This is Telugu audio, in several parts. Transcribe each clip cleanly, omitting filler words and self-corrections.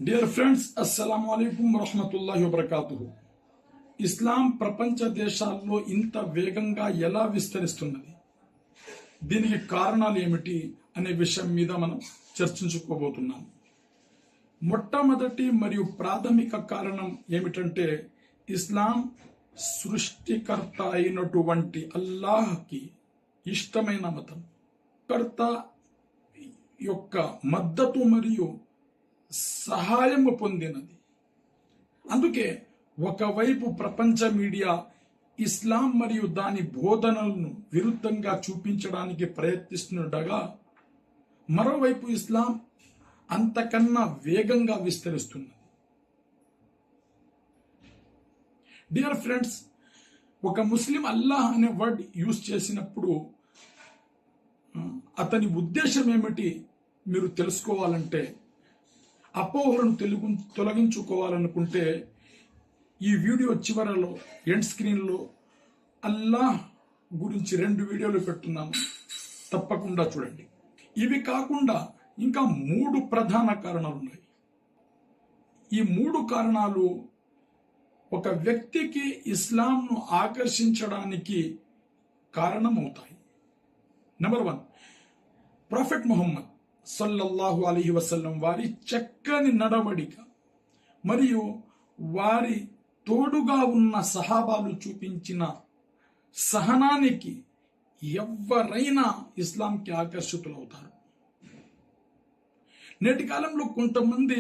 డియర్ ఫ్రెండ్స్, అస్సలాము అలైకుం వరహ్మతుల్లాహి వబరకాతుహు. ఇస్లాం ప్రపంచ దేశాల్లో ఇంత వేగంగా ఎలా విస్తరిస్తున్నది, దీనికి కారణాలు ఏమిటి అనే విషయం మీద మనం చర్చించుకోబోతున్నాం. మొట్టమొదటి మరియు ప్రాథమిక కారణం ఏమిటంటే, ఇస్లాం సృష్టికర్త అయినటువంటి అల్లాహ్కి ఇష్టమైన మతం. కర్త యొక్క మద్దతు మరియు సహాయము పొందినది. అందుకే ఒకవైపు ప్రపంచ మీడియా ఇస్లాం మరియు దాని బోధనలను విరుద్ధంగా చూపించడానికి ప్రయత్నిస్తుండగా, మరోవైపు ఇస్లాం అంతకన్నా వేగంగా విస్తరిస్తున్నది. డియర్ ఫ్రెండ్స్, ఒక ముస్లిం అల్లాహ్ అనే వర్డ్ యూజ్ చేసినప్పుడు అతని ఉద్దేశం ఏమిటి మీరు తెలుసుకోవాలంటే, అపోహలను తొలగించుకోవాలనుకుంటే ఈ వీడియో చివరలో ఎండ్ స్క్రీన్లో అల్లాహ్ గురించి 2 వీడియోలు పెట్టున్నాను, తప్పకుండా చూడండి. ఇవి కాకుండా ఇంకా 3 ప్రధాన కారణాలు ఉన్నాయి. ఈ 3 కారణాలు ఒక వ్యక్తికి ఇస్లాంను ఆకర్షించడానికి కారణమవుతాయి. నెంబర్ 1, ప్రొఫెట్ ముహమ్మద్ సల్లల్లాహు అలైహి వసల్లం వారి చక్కని నడవడిక మరియు వారి తోడుగా ఉన్న సహాబాలు చూపించిన సహనానికి ఎవరైనా ఇస్లాంకి ఆకర్షితులవుతారు. నేటి కాలంలో కొంతమంది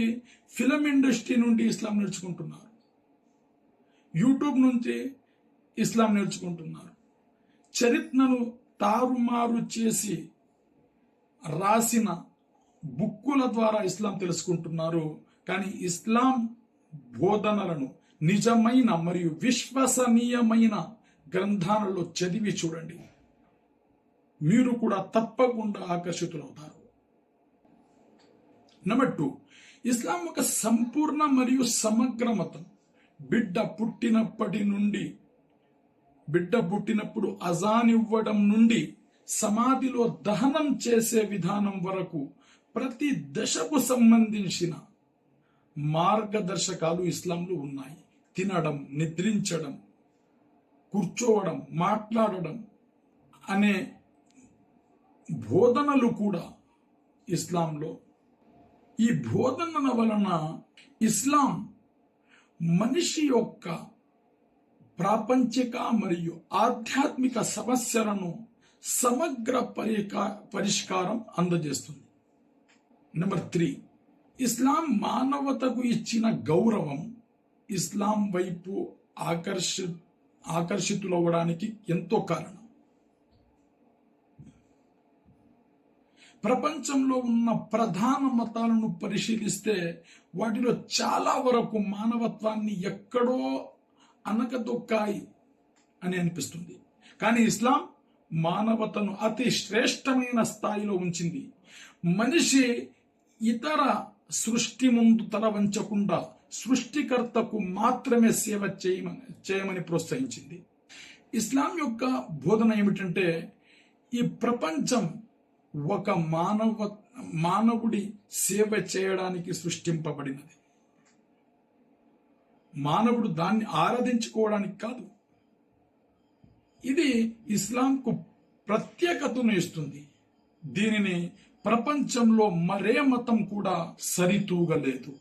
ఫిలిం ఇండస్ట్రీ నుండి ఇస్లాం నేర్చుకుంటున్నారు, యూట్యూబ్ నుంచి ఇస్లాం నేర్చుకుంటున్నారు, చరిత్రను తారుమారు చేసి రాసిన బుక్కుల ద్వారా ఇస్లాం తెలుసుకుంటున్నారు. కానీ ఇస్లాం బోధనలను నిజమైన మరియు విశ్వసనీయమైన గ్రంథాలలో చదివి చూడండి, మీరు కూడా తప్పకుండా ఆకర్షితులవుతారు. నెంబర్ 2, ఇస్లాం ఒక సంపూర్ణ మరియు సమగ్ర మతం. బిడ్డ పుట్టినప్పుడు అజాన్ ఇవ్వడం నుండి సమాధిలో దహనం చేసే విధానం వరకు ప్రతి దశకు సంబంధించిన మార్గదర్శకాలు ఇస్లాంలో ఉన్నాయి. తినడం, నిద్రించడం, కూర్చోవడం, మాట్లాడడం అనే బోధనలు కూడా ఇస్లాంలో. ఈ బోధనల వలన ఇస్లాం మనిషి యొక్క ప్రాపంచిక మరియు ఆధ్యాత్మిక సమస్యలను సమగ్ర పరిష్కారం అందజేస్తుంది. నెంబర్ 3, ఇస్లాం మానవతకు ఇచ్చిన గౌరవం ఇస్లాం వైపు ఆకర్షితులవ్వడానికి ఎంతో కారణం. ప్రపంచంలో ఉన్న ప్రధాన మతాలను పరిశీలిస్తే వాటిలో చాలా వరకు మానవత్వాన్ని ఎక్కడో అనకదొక్కాయి అని అనిపిస్తుంది. కానీ ఇస్లాం మానవతను అతి శ్రేష్టమైన స్థాయిలో ఉంచింది. మనిషి ఇతర సృష్టి ముందు తల వంచకుండా సృష్టికర్తకు మాత్రమే సేవ చేయమని ప్రోత్సహించింది. ఇస్లాం యొక్క బోధన ఏమిటంటే, ఈ ప్రపంచం ఒక మానవుడి సేవ చేయడానికి సృష్టింపబడినది. మానవుడు దాన్ని ఆరాధించుకోవడానికి కాదు. ఇది ఇస్లాంకు ప్రత్యేకతను ఇస్తుంది. దీనిని ప్రపంచంలో మరే మతం కూడా సరితూగలేదు.